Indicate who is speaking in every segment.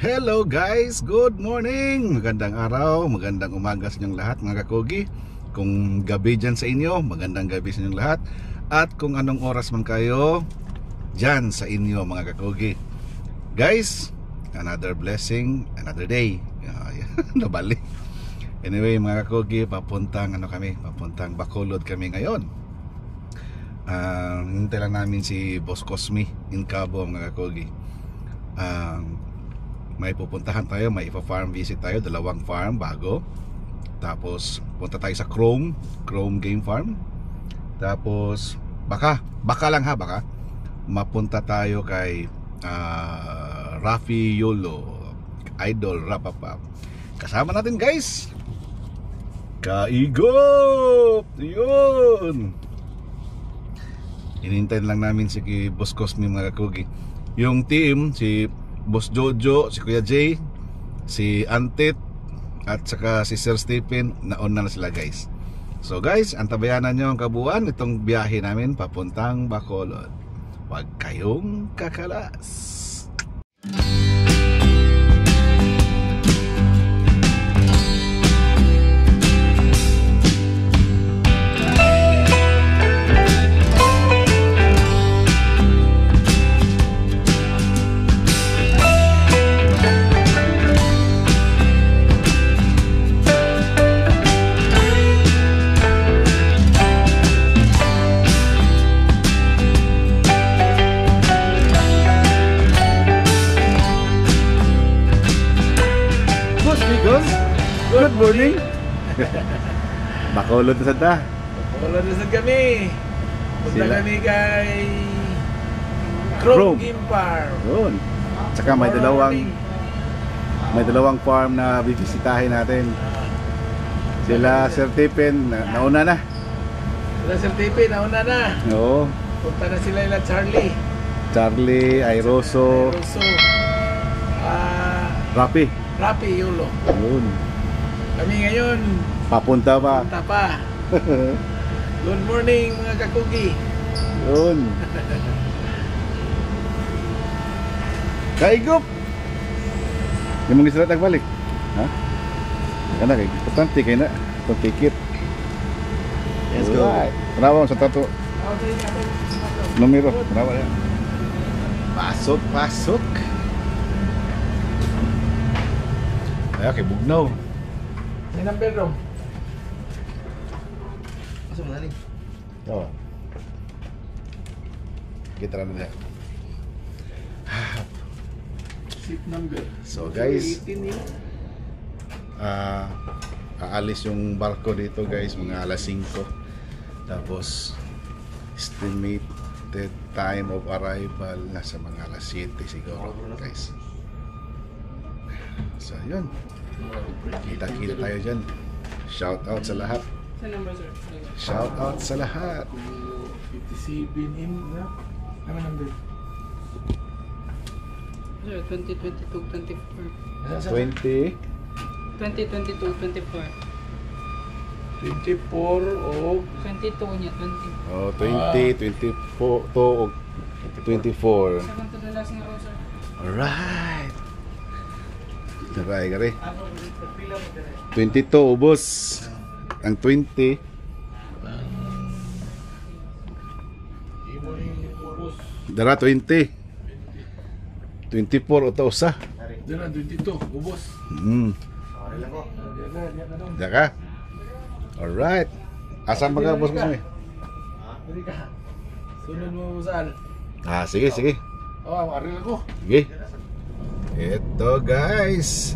Speaker 1: Hello guys, good morning. Magandang araw, magandang umaga sa inyong lahat mga kakugi. Kung gabi dyan sa inyo, magandang gabi sa inyong lahat. At kung anong oras man kayo dyan sa inyo mga kakugi. Guys, another blessing, another day. Nabalik. Anyway mga kakugi, papuntang Bacolod kami ngayon. Hintay lang namin si Boss Cosme in Cabo mga kakugi. May pupuntahan tayo, may ipa-farm visit tayo, dalawang farm bago. Tapos punta tayo sa Chrome Game Farm. Tapos baka mapunta tayo kay Rafi Yolo, Idol Rapapa. Kasama natin guys, Kaigop! Yun! Inintayin lang namin si Boss Cosme mga kakugi. Yung team, si Boss Jojo, si Kuya Jay, si Antit, at saka si Sir Stephen, nauna na sila guys. So guys, antabayanan nyo ang kabuuan itong biyahe namin papuntang Bacolod. Huwag kayong kakalas. Good morning. Bacolod na sada.
Speaker 2: Bacolod na sada kami. Punta kami kay Chrome Game Farm.
Speaker 1: Yun. Tsaka may dalawang farm na bibisitahin natin. Sila Sir Stephen, nauna na.
Speaker 2: Sila Sir Stephen, nauna na.
Speaker 1: Oo.
Speaker 2: Punta na sila ila Charlie,
Speaker 1: Airoso, Rafi
Speaker 2: Yolo.
Speaker 1: Yun.
Speaker 2: Kami ngayon
Speaker 1: papunta pa.
Speaker 2: Good morning mga kakugi.
Speaker 1: Yun. Kaigop. Yung mga isla nagbalik. Ha? Kana kay importante kay na itong ticket. Let's go. Tanawa sa tato. Numero, tanawa yan. Pasok. Ay, kay Bugnaw.
Speaker 2: May number room. Asa mo naling?
Speaker 1: Oo. Kita namin yan.
Speaker 2: Seat number.
Speaker 1: So guys, aalis yung barko dito guys, mga alas 5. Tapos estimated time of arrival nasa mga alas 7 siguro guys. So yun, kita tayo dyan. Shout out sa lahat. Shout out sa lahat.
Speaker 2: 57 in na? Ano number?
Speaker 3: 2022-24.
Speaker 1: 24
Speaker 2: o
Speaker 3: 22 niya, 20.
Speaker 1: Oh, 24
Speaker 3: Saban to the last nga raw, sir.
Speaker 1: Alright. Gari 22 ubos. Ang 20 dara 20 24 utaw usa.
Speaker 2: Dara 22 ubos.
Speaker 1: Daka. Alright. Asa mga boss mo kami?
Speaker 2: Sunod mo saan?
Speaker 1: Sige.
Speaker 2: Aril ako.
Speaker 1: Sige. Ito guys,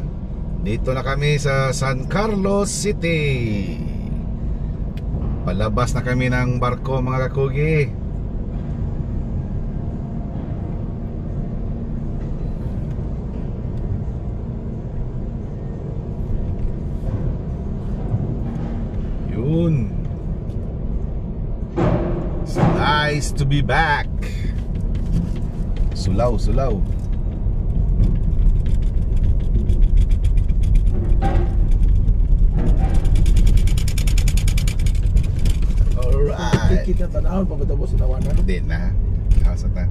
Speaker 1: dito na kami sa San Carlos City. Palabas na kami ng barko mga kakugi. Yun. It's nice to be back. Sulaw. Alright.
Speaker 2: Kita tanahon pagkatapos sinawanan.
Speaker 1: Hindi na. Asa ta.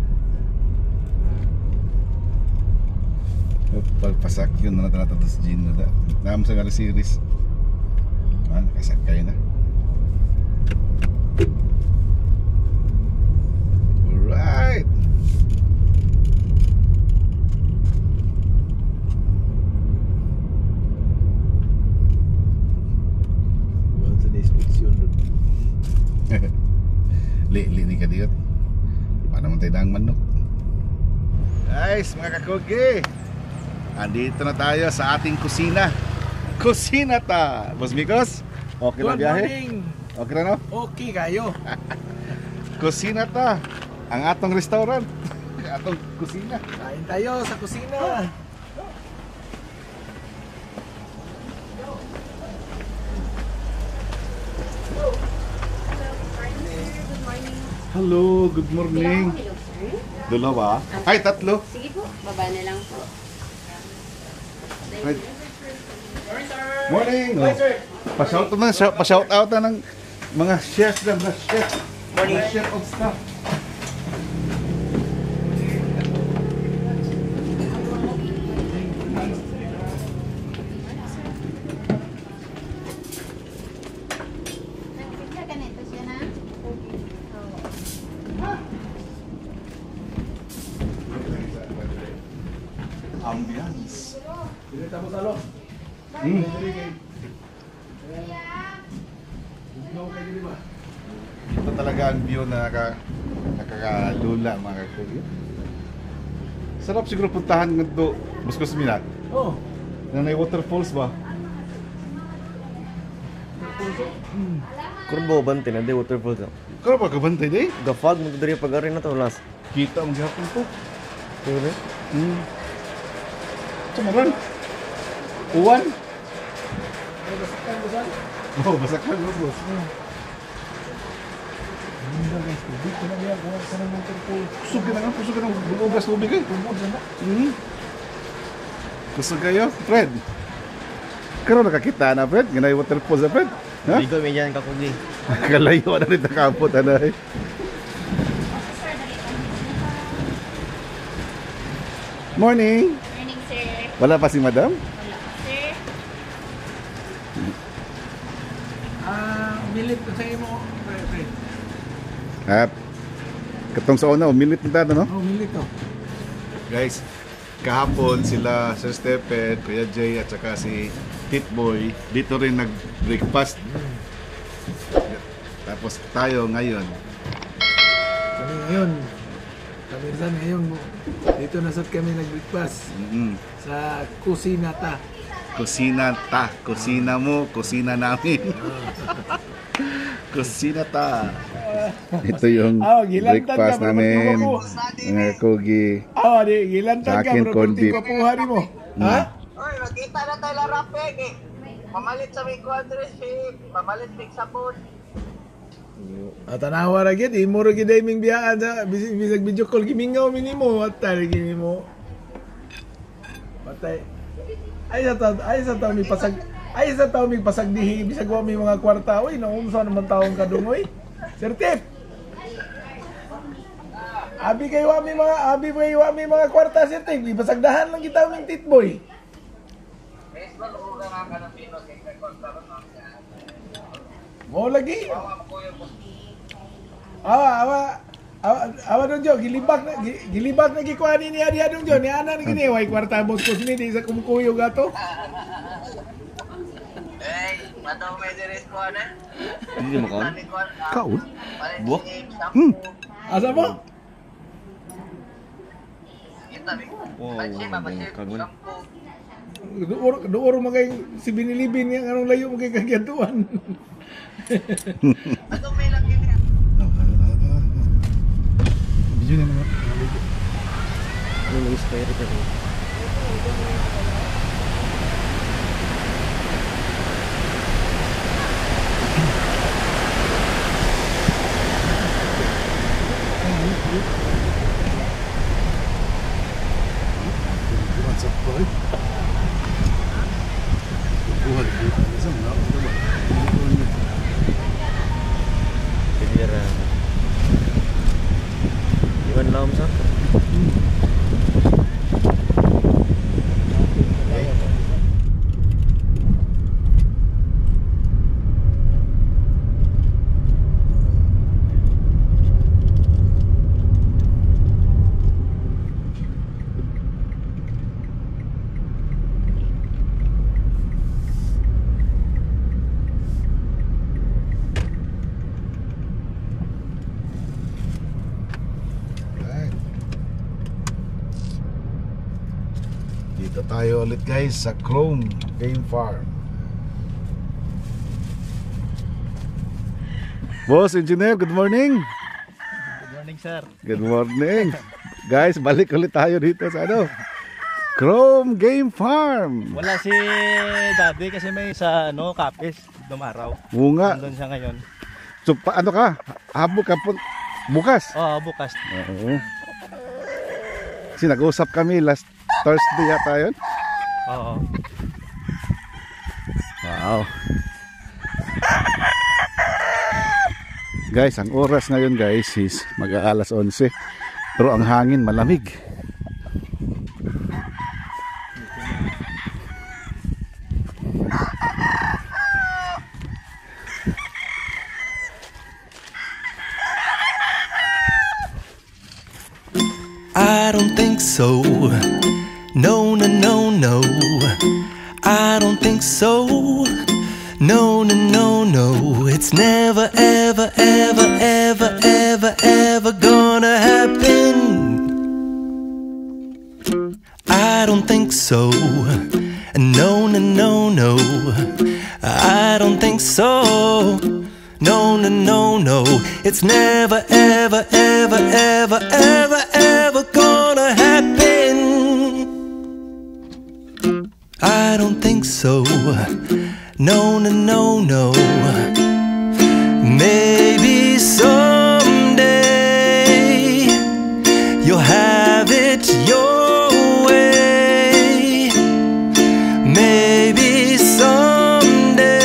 Speaker 1: Pagpasak yun na natin sa Gino. Naam sa nga series. Nakasakay na. Alright.
Speaker 2: Sa description doon.
Speaker 1: Li ni kadiyot. Di pa naman tayo daang manok. Guys, mga kakogi, andito na tayo sa ating kusina. Kusina ta! Boss Mikos, okay na
Speaker 2: Good
Speaker 1: biyahe?
Speaker 2: morning.
Speaker 1: Okay na no?
Speaker 2: Okay kayo.
Speaker 1: Kusina ta! Ang atong restaurant. Ang atong kusina.
Speaker 2: Kain tayo sa kusina.
Speaker 1: Hello, good morning.
Speaker 4: Hello, sir.
Speaker 1: Dalawa? Ay, tatlo.
Speaker 4: Sige po, baba na lang po.
Speaker 1: Right. Morning. Oh. Pa-shout out na, pa-shout out na ng mga chefs na mga chef. Morning. Chef of staff.
Speaker 4: Ganito siya na.
Speaker 1: Ambiance.
Speaker 2: Pinita mo salo.
Speaker 1: Ito talaga ang view na nakakalula mga kaibigan. Sarap siguro puntahan ng do Buscos Minat.
Speaker 2: Oh.
Speaker 1: Na may waterfalls ba?
Speaker 5: Kurbo bante na di waterfall sa.
Speaker 1: Karo pa kabantay day?
Speaker 5: Gafag mo dari pagari na to las.
Speaker 1: Kita ang gihapon to.
Speaker 5: Tuloy.
Speaker 1: Sumaran. Uwan. Oh, basakan mo boss. Kusog ka na nga, kusog ka na. Bulugas tubig eh. Kusog kayo, Fred. Karo nakakita na, Fred. Ganay waterfalls na, Fred. Ha?
Speaker 5: Bigo may yan kakugi.
Speaker 1: Kalayo na rin nakapot, ano eh. Morning.
Speaker 4: Morning, sir.
Speaker 1: Wala pa si madam?
Speaker 4: Wala. Sir,
Speaker 2: Milit ko sa imo. Fred.
Speaker 1: Katong sa una, umilit na tayo, no?
Speaker 2: Oh, milit to.
Speaker 1: Guys, kahapon sila Sir Stephen, Kuya Jay at saka si Titboy dito rin nag-breakfast. Tapos tayo ngayon.
Speaker 2: Kami ngayon. Kami rin ngayon. Dito na kami nag-breakfast. Sa kusina ta.
Speaker 1: Kusina ta. Kusina mo, kusina namin. Kusina ta. Ito yung
Speaker 2: gilantad
Speaker 1: breakfast
Speaker 2: ka, bro.
Speaker 1: namin.
Speaker 2: Magkukuha.
Speaker 1: Mga kogi.
Speaker 2: Di gilantan
Speaker 1: Sa
Speaker 2: ka
Speaker 1: akin,
Speaker 2: bro.
Speaker 1: corned beef.
Speaker 2: Kapuhari mo. Ha?
Speaker 6: Oy, makita na tayo larapeg eh. Pamalit sa may quadriship, pamalit may sabon.
Speaker 2: At tanawa ra gyud, imo ra gyud imong biyaan sa bisag video call gimingaw minimo at tali gini mo. Patay. Ay sa taw mi pasag. Ay sa taw mi pasag dihi bisag wa mi mga kwarta oy, naunsa naman taong kadungoy. Sir Tip. Abi kayo wa mi mga kwarta Sir Tip, pasagdahan lang kita ng Titboy.
Speaker 6: Facebook ko nga ka ng Pino kay kontra na.
Speaker 2: Mo lagi.
Speaker 6: Awa ko yung
Speaker 2: Awa dong Jo, gilibak na gikuhanin niya diya dong Jo, ni ana ni gini, way kwarta boss ko sini di sa kumukuyo gato.
Speaker 6: madaw may diris ko na.
Speaker 5: Hindi mo kaon.
Speaker 1: Kaon?
Speaker 5: Buwak?
Speaker 2: Asa mo?
Speaker 6: Kita ni.
Speaker 5: Wow, kagon.
Speaker 2: Duor magay si binilibin yang anong layo magay kagyatuan.
Speaker 6: Madaw may lang gini.
Speaker 1: Video na naman.
Speaker 5: Yung may spare ka rin.
Speaker 1: What's up, boy? Buhat dito. Isang na.
Speaker 5: Piliran. Iwan lang sa.
Speaker 1: tayo ulit guys sa Chrome Game Farm. Boss Engineer, good morning.
Speaker 5: Good morning, sir.
Speaker 1: Good morning. Guys, balik ulit tayo dito sa ano? Chrome Game Farm.
Speaker 5: Wala si Daddy kasi may sa Capiz dumaraw.
Speaker 1: Bunga.
Speaker 5: Nandun siya ngayon.
Speaker 1: So, ano ka? Habo ka po bukas?
Speaker 5: Oo, bukas.
Speaker 1: Oo. Kasi nag-usap kami last Thursday yata yun.
Speaker 5: Oo.
Speaker 1: Wow. Guys, ang oras ngayon guys is mag-aalas 11. Pero ang hangin malamig.
Speaker 7: I don't think so. No, no, no, no. I don't think so. No, no, no, no. It's never, ever, ever, ever, ever, ever gonna happen. I don't think so. No, no, no, no. I don't think so. No, no, no, no. It's never, ever, ever, ever, ever, ever gonna happen. I don't think so. No, no, no, no. Maybe someday you'll have it your way. Maybe someday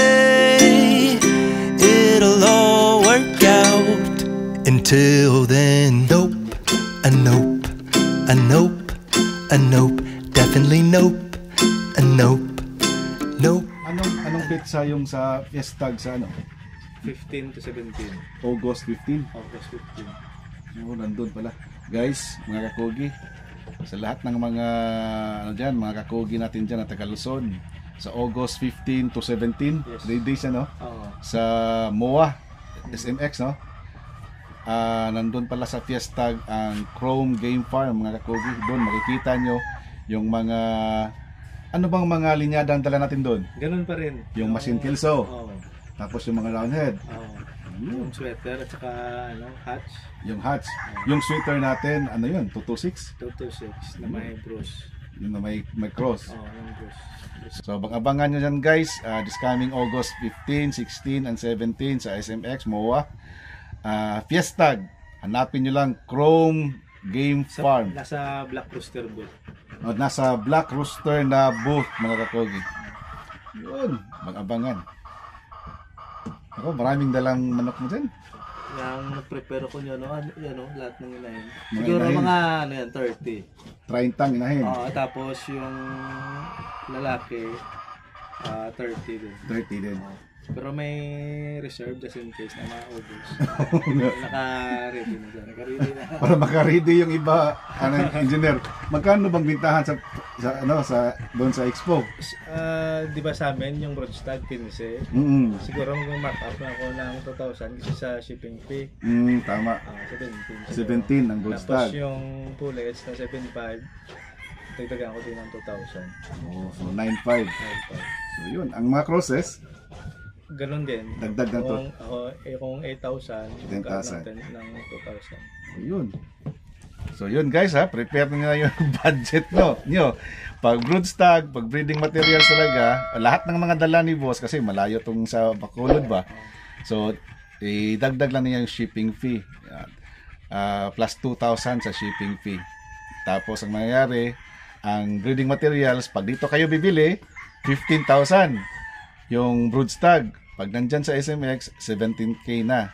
Speaker 7: it'll all work out. Until then, nope, a nope, a nope, a nope, definitely nope, a nope, nope.
Speaker 1: Anong petsa yung sa Fiestag sa ano?
Speaker 5: 15 to 17.
Speaker 1: August 15.
Speaker 5: August 15.
Speaker 1: Oo, nandun pala. Guys, mga kakogi, sa lahat ng mga mga kakogi natin dyan na taga Luzon, sa August 15 to 17,
Speaker 5: Yes.
Speaker 1: 3 days
Speaker 5: Oo.
Speaker 1: sa MOA SMX nandun pala sa Fiestag ang Chrome Game Farm, mga kakogi. Doon makikita nyo yung mga ano bang mga linyada ang dala natin doon?
Speaker 5: Ganun pa rin.
Speaker 1: Yung machine kilso,
Speaker 5: Oo.
Speaker 1: tapos yung mga roundhead,
Speaker 5: Oo. Yung sweater at saka hats.
Speaker 1: yung hats, yung sweater natin, ano yun, 226,
Speaker 5: 226 na may bruise.
Speaker 1: yung na may cross.
Speaker 5: Oo, yung bruise.
Speaker 1: So abangan nyo dyan guys, this coming August 15, 16, and 17 sa SMX, MOA, Fiestag. Hanapin nyo lang Chrome Game Farm.
Speaker 5: Nasa Black Rooster booth.
Speaker 1: O, nasa Black Rooster na booth, mga kakogi. Yun, mag-abangan. Ako, maraming dalang manok mo dyan.
Speaker 5: Yung nag-prepare ko nyo, lahat ng inahin.
Speaker 1: Mga
Speaker 5: Siguro
Speaker 1: inahin.
Speaker 5: mga 30.
Speaker 1: 30 inahin.
Speaker 5: Oo, tapos yung lalaki, 30 din.
Speaker 1: 30 din.
Speaker 5: Pero may reserve just in case na maubos. Naka-ready na dyan. Naka-ready na.
Speaker 1: Para makaready yung iba, engineer. Magkano bang bintahan sa doon sa Expo?
Speaker 5: Di ba sa amin yung broadstag 15? Siguro mag-mark up na ako ng 2,000 kasi sa shipping fee.
Speaker 1: Tama.
Speaker 5: 17.
Speaker 1: 17 ang broadstag.
Speaker 5: Tapos yung pullets na 7.5, dagdagan ko din ng 2,000.
Speaker 1: Oh, so 9.5. So yun, ang mga crosses,
Speaker 5: Ganon din.
Speaker 1: dagdag na to.
Speaker 5: Kung 8,000,
Speaker 1: 10,000.
Speaker 5: ng 2,000.
Speaker 1: Yun. So yun guys prepare nyo na yung budget nyo. Pag broodstag, pag breeding materials talaga, lahat ng mga dala ni boss kasi malayo tong sa Bacolod ba. So idagdag lang niya yung shipping fee. Yan. Plus 2,000 sa shipping fee. Tapos ang mangyayari, ang breeding materials, pag dito kayo bibili, 15,000. Yung broodstag, pag nandyan sa SMX, 17K na.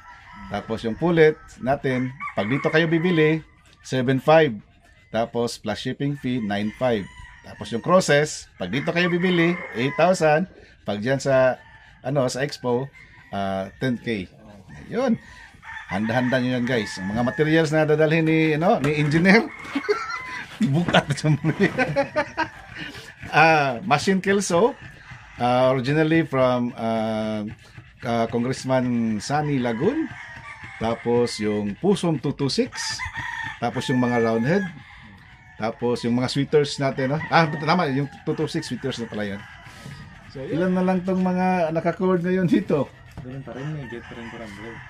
Speaker 1: Tapos yung pullet natin, pag dito kayo bibili, 7.5. Tapos plus shipping fee, 9.5. Tapos yung crosses, pag dito kayo bibili, 8,000. Pag dyan sa, sa Expo, 10K. Yun. Handa-handa nyo yan guys. Ang mga materials na dadalhin ni engineer, bukat na siya muli. Machine kilso, originally from Congressman Sunny Lagun. Tapos yung Pusong 226. Tapos yung mga roundhead. Tapos yung mga sweaters natin, no? Tama, yung 226 sweaters na pala yan. So, ilan na lang tong mga naka-cord ngayon dito?
Speaker 5: Ganun pa rin, may get pa rin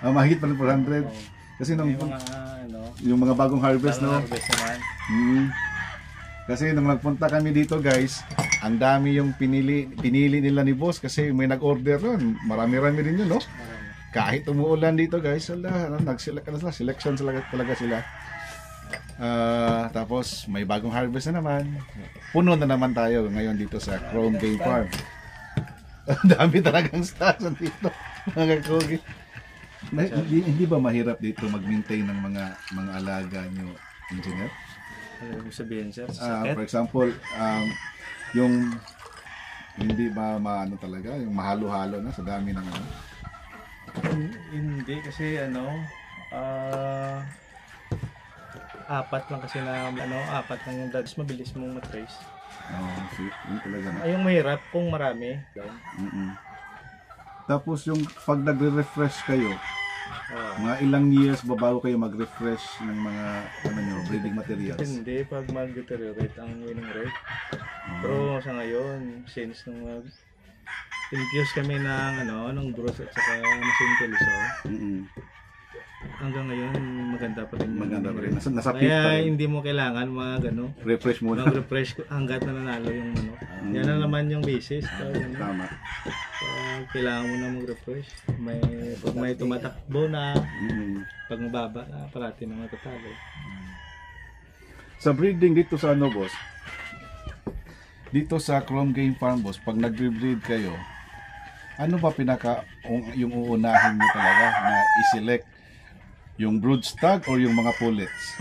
Speaker 5: 400.
Speaker 1: Mahigit pa rin 400. Kasi nung,
Speaker 5: Yung mga,
Speaker 1: yung mga bagong harvest, no?
Speaker 5: harvest naman.
Speaker 1: Kasi nung nagpunta kami dito, guys, ang dami yung pinili nila ni boss kasi may nag-order nun. Marami-rami din yun, no? Kahit umuulan dito, guys, selection talaga sila. Tapos may bagong harvest na naman. Puno na naman tayo ngayon dito sa Chrome Game Farm. Ang dami talagang stars dito, mga kakogi. Hindi ba mahirap dito mag-maintain ng mga alaga nyo, engineer?
Speaker 5: Ano sabihin, sir? Sakit?
Speaker 1: For example, yung hindi ba maano talaga, yung mahalo-halo na sa dami ng ano?
Speaker 5: Hindi kasi apat lang kasi na apat lang yung dads, mabilis mong matrace.
Speaker 1: Yun talaga na.
Speaker 5: Ay, yung mahirap kung marami.
Speaker 1: Tapos yung pag nagre-refresh kayo, mga ilang years ba bago kayo mag-refresh ng mga breeding materials?
Speaker 5: Hindi, pag mag-deteriorate ang winning rate. Pero sa ngayon, since nung infuse kami ng Bruce at saka machine Kelso, hanggang ngayon maganda pa rin.
Speaker 1: Maganda pa rin. Nasa peak
Speaker 5: Kaya
Speaker 1: pa rin.
Speaker 5: hindi mo kailangan
Speaker 1: Refresh muna.
Speaker 5: mag-refresh hanggat na nanalo yung Yan na naman yung basis.
Speaker 1: Tama.
Speaker 5: Kailangan mo na mag-refresh. Pag may tumatakbo na, pag mababa na, parati na matatalo.
Speaker 1: Sa breeding dito sa boss? Dito sa Chrome Game Farm, boss, pag nagbe-breed kayo, ano ba yung uunahin nyo talaga na i-select? Yung brood stag or yung mga pullets?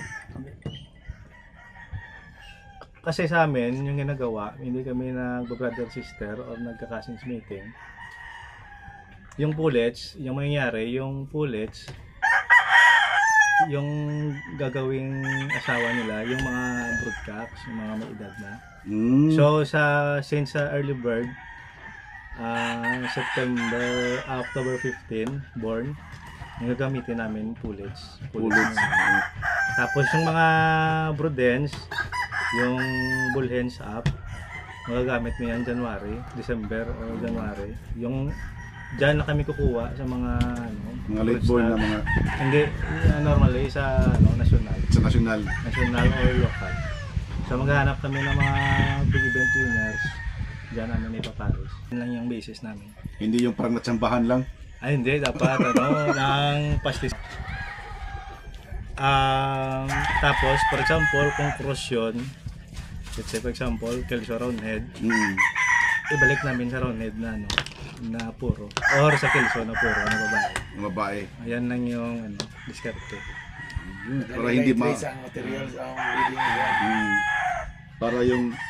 Speaker 5: Kasi sa amin, yung ginagawa, hindi kami nag-brother sister or nagka-cousins meeting. Yung pullets, yung mangyayari, yung pullets, yung gagawing asawa nila, yung mga broodcocks, yung mga may edad na. So since sa early bird, October 15 born, yung gagamitin namin pullets. Tapos yung mga broodhens, yung bull hens up, magagamit mo yan December o January. Yung dyan na kami kukuha sa mga
Speaker 1: late born na mga
Speaker 5: hindi normally sa national.
Speaker 1: Sa national
Speaker 5: Or local. So maghahanap kami ng mga big event winners. Diyan namin ipaparis. Yun lang yung basis namin.
Speaker 1: Hindi yung parang natsambahan lang.
Speaker 5: Ay hindi, dapat ng pastis. Tapos for example, kung cross yun, let's say for example, Kelso roundhead, ibalik namin sa roundhead na puro. Or sa Kelso na puro, na babae.
Speaker 1: Babae.
Speaker 5: Ayan lang yung diskarte.
Speaker 1: Para hindi
Speaker 2: ang materials ang breeding.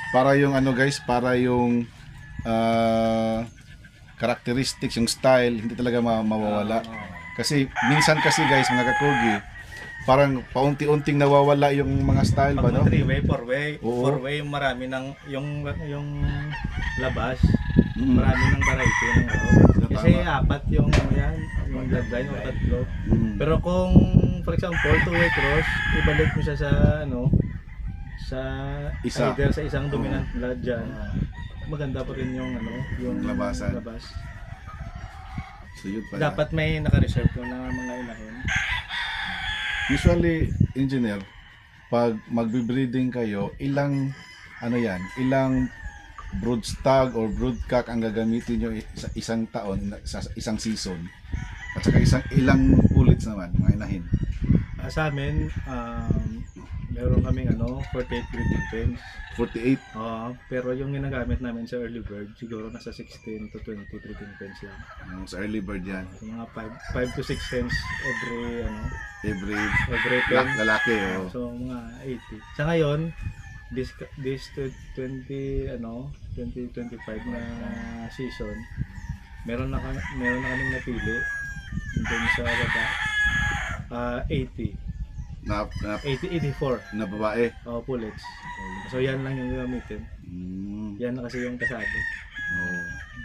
Speaker 1: Para yung guys, para yung characteristics, yung style, hindi talaga mawawala. Kasi minsan kasi guys, mga kakogi, parang paunti-unting nawawala yung mga style ba, no?
Speaker 5: Pag 3-way, 4-way,
Speaker 1: Oo.
Speaker 5: 4-way, marami ng yung labas, marami ng variety ng Kasi apat yung bloodline o tatlo. Pero kung for example, 2-way cross, ibalik mo siya sa
Speaker 1: Isa.
Speaker 5: either sa isang dominant blood dyan, maganda pa rin yung
Speaker 1: Labasan.
Speaker 5: labas.
Speaker 1: So yun pala.
Speaker 5: Dapat may naka-reserve ko na mga inahin.
Speaker 1: Usually, engineer, pag magbe-breeding kayo, ilang brood stag or brood cock ang gagamitin nyo sa isang taon, sa isang season? At saka ilang pullets naman, mga inahin?
Speaker 5: Sa amin, meron kaming 48 breeding pens.
Speaker 1: 48.
Speaker 5: Pero yung ginagamit namin sa early bird, siguro nasa 16 to 20 breeding pens lang.
Speaker 1: Sa early bird yan.
Speaker 5: So, mga 5 to 6 hens
Speaker 1: Every
Speaker 5: every pen.
Speaker 1: lalaki.
Speaker 5: So mga 80. Sa ngayon, this 2025 na season, meron na kaming napili doon sa baba. 80. 84
Speaker 1: na babae.
Speaker 5: pullets. So yan lang yung gamitin. Yan na kasi yung kasado.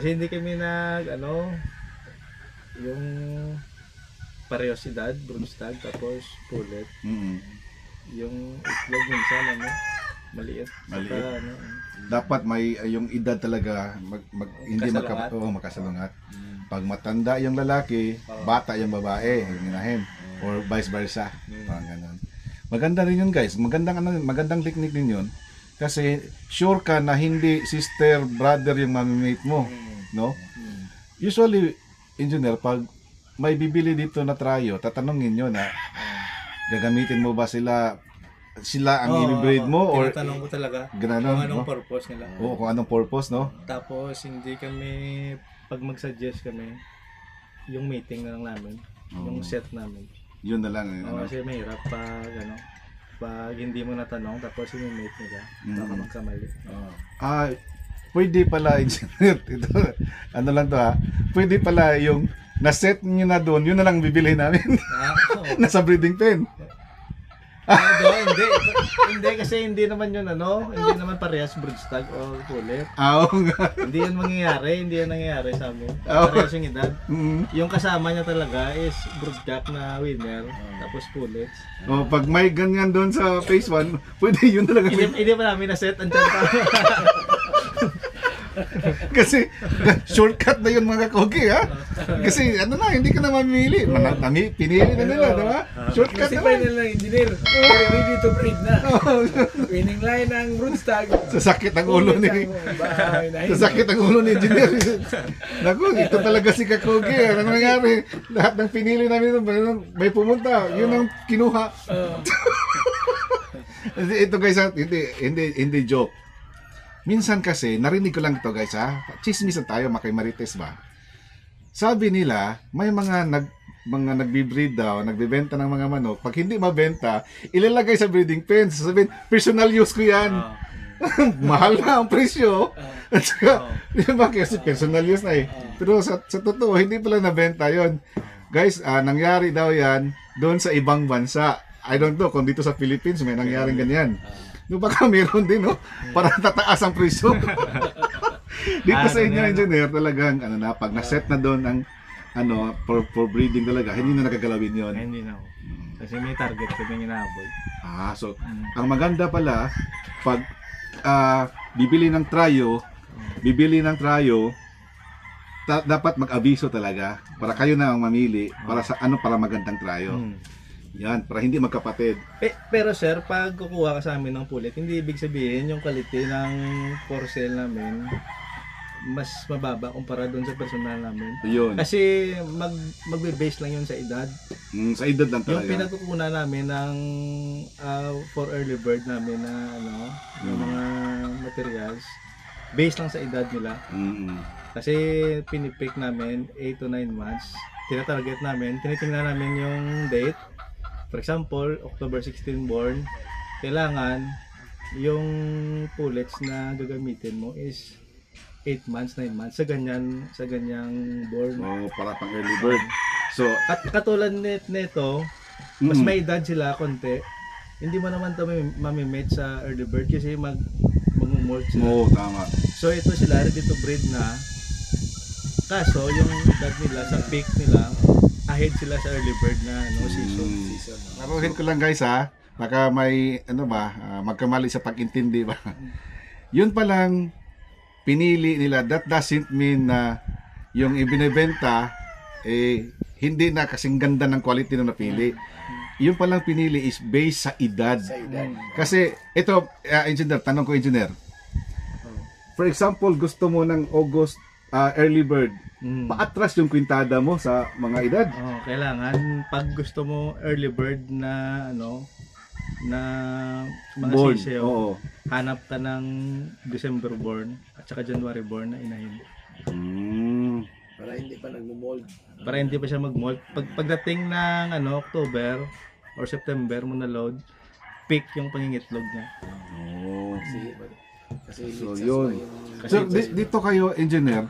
Speaker 5: Kasi hindi kami yung parehas edad, brood stag, tapos pullet. Yung itlog minsan Maliit.
Speaker 1: Maliit.
Speaker 5: Saka, ano,
Speaker 1: Dapat may yung edad talaga hindi
Speaker 5: Kasalungat.
Speaker 1: makasalungat. Pag matanda yung lalaki, bata yung babae, yung inahin, or vice versa. Parang ganun. Maganda rin yun, guys. Magandang technique din yun. Kasi sure ka na hindi sister, brother yung mamimate mo, no? Usually, engineer, pag may bibili dito na tryo, tatanungin nyo na gagamitin mo ba sila ang i-breed mo, or
Speaker 5: tinatanong ko talaga
Speaker 1: ganun,
Speaker 5: kung anong
Speaker 1: no?
Speaker 5: purpose nila.
Speaker 1: Oo, kung anong purpose, no?
Speaker 5: Tapos hindi kami, pag mag-suggest kami, yung meeting na lang namin, yung set namin.
Speaker 1: Yun na lang.
Speaker 5: Kasi mahirap pag hindi mo natanong tapos yung mate nila, baka magkamali.
Speaker 1: Pwede pala, engineer, ito, ano lang to ha, pwede pala yung na-set nyo na doon, yun na lang bibilhin namin. Nasa breeding pen.
Speaker 5: Hindi kasi hindi naman yun hindi naman parehas broodstag o pulet.
Speaker 1: Oo nga.
Speaker 5: Hindi yan nangyayari sa amin. Parehas yung edad. Yung kasama niya talaga is broodjack na winner, tapos pullets.
Speaker 1: Pag may ganyan doon sa phase 1, pwede yun talaga.
Speaker 5: Hindi pa namin na-set, andyan pa.
Speaker 1: Kasi shortcut na yun mga kakogi ha. Kasi hindi ka na mamili. Pinili na nila, di ba? Shortcut
Speaker 2: Kasi
Speaker 1: na
Speaker 2: pa nila engineer. Pero ready to breed na. Winning line ng broodstag.
Speaker 1: Sasakit ang ulo ni engineer. Naku, ito talaga si kakogi. Ano nangyari? Lahat ng pinili namin may pumunta. Yun ang kinuha. Ito guys, hindi joke. Minsan kasi, narinig ko lang ito guys ha, chismisan tayo, makay Marites ba? Sabi nila, may mga nagbi-breed daw, nagbibenta ng mga manok, pag hindi mabenta, ilalagay sa breeding pen, sasabihin, personal use ko yan. Mahal na ang presyo. At saka, diba, kasi personal use na eh. Pero sa totoo, hindi pala nabenta yon. Guys, nangyari daw yan doon sa ibang bansa. I don't know kung dito sa Philippines may nangyaring ganyan. No, baka meron din, no? Para tataas ang presyo. Dito sa inyo, engineer, talagang, pag na-set na doon ang, for breeding talaga, hindi na nagagalawin yon.
Speaker 5: Hindi na. Kasi may target kami inaabot.
Speaker 1: So, ang maganda pala, pag bibili ng tryo, dapat mag-abiso talaga para kayo na ang mamili para sa para magandang tryo. Yan, para hindi magkapatid.
Speaker 5: Pero sir, pag kukuha ka sa amin ng pulit, hindi ibig sabihin yung quality ng for sale namin mas mababa kumpara doon sa personal namin.
Speaker 1: Yun.
Speaker 5: Kasi magbe-base lang yun sa edad.
Speaker 1: Sa edad lang talaga.
Speaker 5: Yung pinagkukunan namin ng for early bird namin na yung mga materials, based lang sa edad nila. Kasi pinipick namin 8 to 9 months. Tinatarget namin, tinitingnan namin yung date. For example, October 16 born, kailangan yung pullets na gagamitin mo is 8 months, 9 months sa ganyang born.
Speaker 1: Para pang early bird. So,
Speaker 5: katulad nito, mas may edad sila konti. Hindi mo naman ito mamimate sa early bird kasi mag-molt sila.
Speaker 1: Tama.
Speaker 5: So ito sila ready to breed na. Kaso yung edad nila sa peak nila, ahead sila sa early bird na season.
Speaker 1: Naruhin ko lang guys ha, baka may magkamali sa pag-intindi ba. Yun pa lang pinili nila, that doesn't mean na yung ibinebenta hindi na kasing ganda ng quality na napili. Yung palang pinili is based sa edad. Kasi ito, engineer, tanong ko engineer. For example, gusto mo ng August early bird, paatras yung kwintada mo sa mga edad.
Speaker 5: Kailangan pag gusto mo early bird na na mga
Speaker 1: born.
Speaker 5: sisyo, hanap ka ng December born at saka January born na inahin.
Speaker 2: Para hindi pa nag-mold.
Speaker 5: Para hindi pa siya mag-molt. Pagdating ng October or September mo na load, peak yung pangingitlog niya.
Speaker 2: Kasi
Speaker 1: So yun. So dito kayo engineer,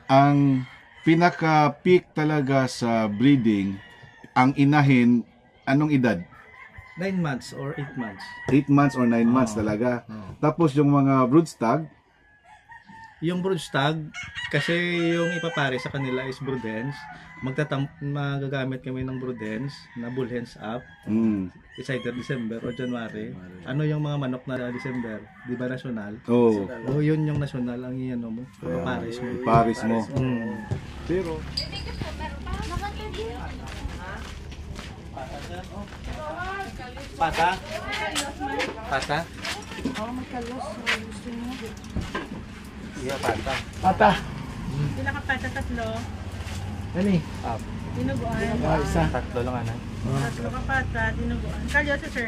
Speaker 1: ang pinaka-peak talaga sa breeding, ang inahin, anong edad?
Speaker 5: 9 months or 8 months.
Speaker 1: 8 months or 9 months talaga. Tapos yung mga broodstag,
Speaker 5: Yung broodstag, kasi yung ipapare sa kanila is broodhens. Magagamit kami ng broodhens na bull hens up. It's either December o January. Ano yung mga manok na December? Di ba national?
Speaker 1: Oh,
Speaker 5: O yun yung national ang iyan mo. Papares mo.
Speaker 1: Paris mo.
Speaker 5: Pero Pata? Pata? Iya, pata.
Speaker 2: Pata.
Speaker 8: Pinakapata tatlo.
Speaker 2: Ani?
Speaker 8: Dinuguan.
Speaker 2: Isa.
Speaker 5: Tatlo lang anan.
Speaker 8: Tatlo kapata, dinuguan. Kalyoso, sir.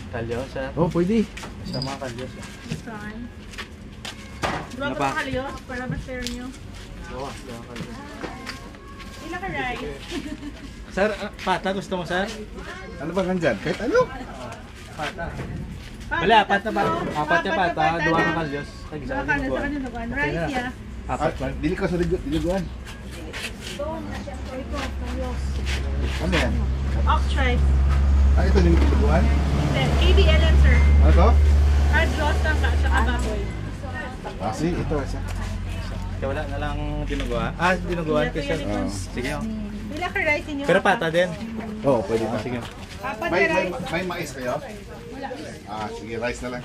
Speaker 5: Kalyosa.
Speaker 2: Oh, pwede.
Speaker 5: Sa mga kalyosa.
Speaker 8: Gustuhan. Dua
Speaker 5: Ano
Speaker 8: ka
Speaker 5: pa?
Speaker 8: ba kalyos para ma-share nyo?
Speaker 5: Dua kalyosa.
Speaker 8: Ilan ka rice?
Speaker 5: Sir, pata gusto mo, sir?
Speaker 1: Ano ba nandyan? Kahit ano?
Speaker 5: Pata. Wala, apat na ba? Apat na pata, dua ng kalyos. Tag-isa
Speaker 8: Dua
Speaker 5: ka
Speaker 8: ka na sa
Speaker 5: dinuguan.
Speaker 8: dinuguan. Rice ya.
Speaker 5: Apat ba?
Speaker 1: Dili ko sa diliguan. Ano yan?
Speaker 8: Ox rice.
Speaker 1: Ah, ito yung diliguan?
Speaker 8: Hindi. KBLM, sir.
Speaker 1: Ano to?
Speaker 8: Hard lang ka sa kababoy.
Speaker 1: Ah, si, ito. Isa.
Speaker 5: Kaya wala na lang dinuguan. Ah, dinuguan kasi. Sige. Oh.
Speaker 8: Ilan ka rice inyo?
Speaker 5: Pero pata din.
Speaker 1: Oo, pwede na.
Speaker 5: Sige.
Speaker 8: Apat na
Speaker 1: May
Speaker 8: rice.
Speaker 1: mais kayo? Ah, sige, rice na lang.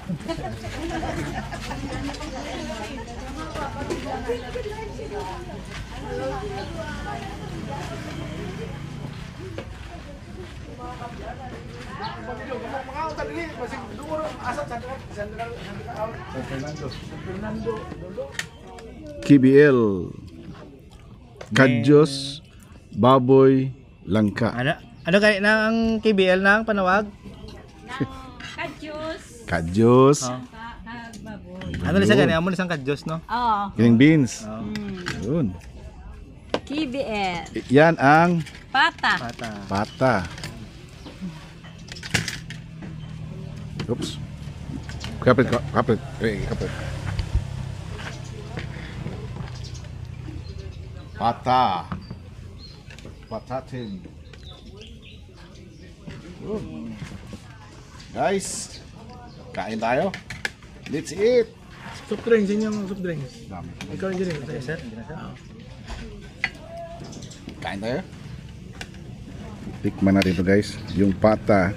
Speaker 1: KBL Kadyos Baboy Langka.
Speaker 5: Ano kaya na ang KBL na ang panawag?
Speaker 4: Kadyos.
Speaker 1: Kadyos
Speaker 5: Ano lang sa ganyan? Amo isang kadyos, no?
Speaker 4: Oo.
Speaker 1: Kining beans. Yun.
Speaker 4: KBL.
Speaker 1: Yan ang
Speaker 4: Pata.
Speaker 5: Pata.
Speaker 1: pata. Oops. Kapit. Kapit. Pata. Patatin. Guys, kain tayo. Let's eat.
Speaker 2: Soft drinks, yun yung soft drinks.
Speaker 1: Dami.
Speaker 2: Ikaw yung drinks.
Speaker 5: Okay, sir. Hindi na, sir.
Speaker 1: Kain tayo. Tikman natin ito guys. Yung pata.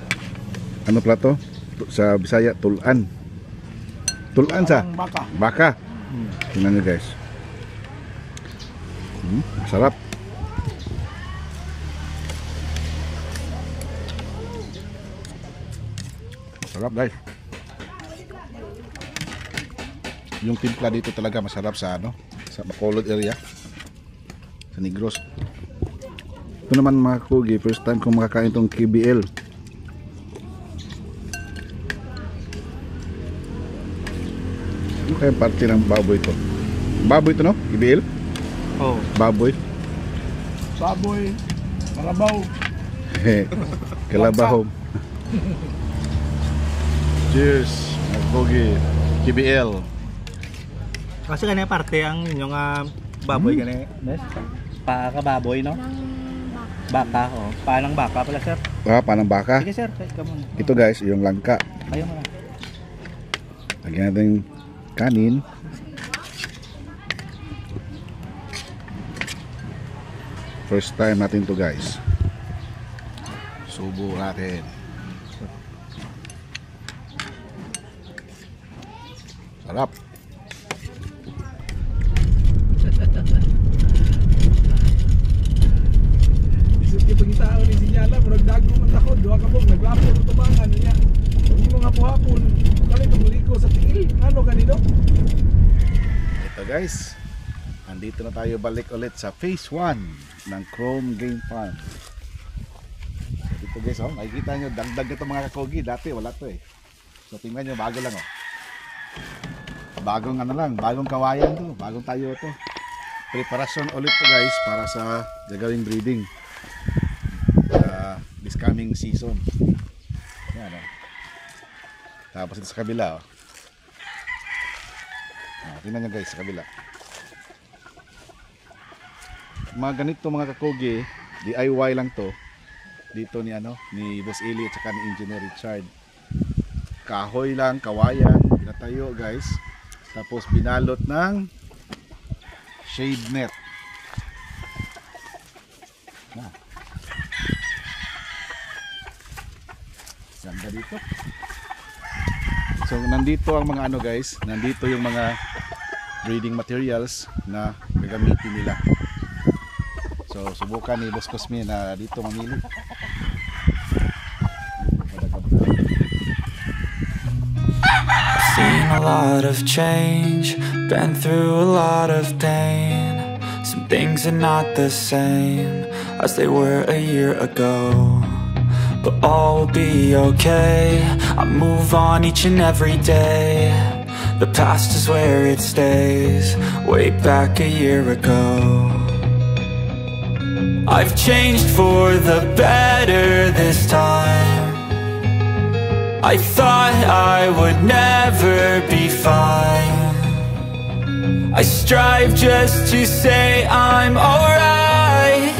Speaker 1: Ano pala to? Sa Bisaya, tulan. Tulan sa?
Speaker 2: Baka.
Speaker 1: Baka. Tingnan nyo guys. Sarap. Sarap guys. Yung timpla dito talaga masarap sa ano, sa Bacolod area. Sa Negros. Ito naman mga kugi, first time kong makakain tong KBL. Ano kaya parte ng baboy ito? Baboy ito no? KBL?
Speaker 5: Oh.
Speaker 1: Baboy.
Speaker 2: Baboy. Kalabaw.
Speaker 1: Kalabaw. Cheers, mga kugi. KBL.
Speaker 5: Kasi kanina parte ang inyong baboy kanina. Yes. Pakababoy, no? Baka, oh. Panang baka pala, sir.
Speaker 1: Ah, panang baka.
Speaker 5: Sige, sir. Ikaw muna.
Speaker 1: Ito guys, yung langka.
Speaker 5: Ayaw mo na.
Speaker 1: Lagyan natin yung kanin. First time natin to guys. Subo natin. Sarap.
Speaker 2: Isip niya pagkitao ni Sinyala, murag dago man ako, duha ka bong, naglapo ng tubangan niya. Hindi mo nga hapon, kali itong liko sa tingil, ano kanino?
Speaker 1: Ito guys, andito na tayo balik ulit sa phase 1 ng Chrome Game Farm. So dito guys, oh, makikita nyo, dagdag na ito mga kakogi. Dati wala to eh. So tingnan nyo, bago lang oh. Bagong ano lang, bagong kawayan to, bagong tayo to. Preparasyon ulit to guys para sa gagawing breeding this coming season. Yan oh. Tapos ito sa kabila oh. Tingnan nyo guys sa kabila. Mga ganito mga kakogi, DIY lang to. Dito ni ano, ni Boss Eli at saka ni Engineer Richard. Kahoy lang, kawayan, pinatayo guys. Tapos binalot ng shade net. Ganda dito. So nandito ang mga ano guys, nandito yung mga breeding materials na gagamitin nila. So subukan ni Boss Cosme na dito mamili.
Speaker 9: Seen a lot of change, been through a lot of pain. Some things are not the same as they were a year ago, but all will be okay. I move on each and every day. The past is where it stays, way back a year ago. I've changed for the better this time. I thought I would never be fine. I strive just to say I'm alright,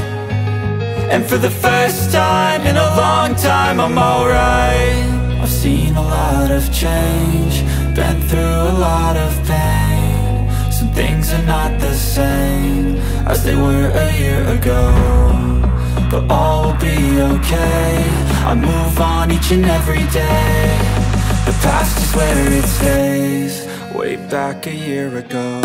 Speaker 9: and for the first time in a long time I'm alright. I've seen a lot of change, been through a lot of pain. Some things are not the same as they were a year ago, but all will be okay. I move on each and every day. The past is where it stays, way back a year ago.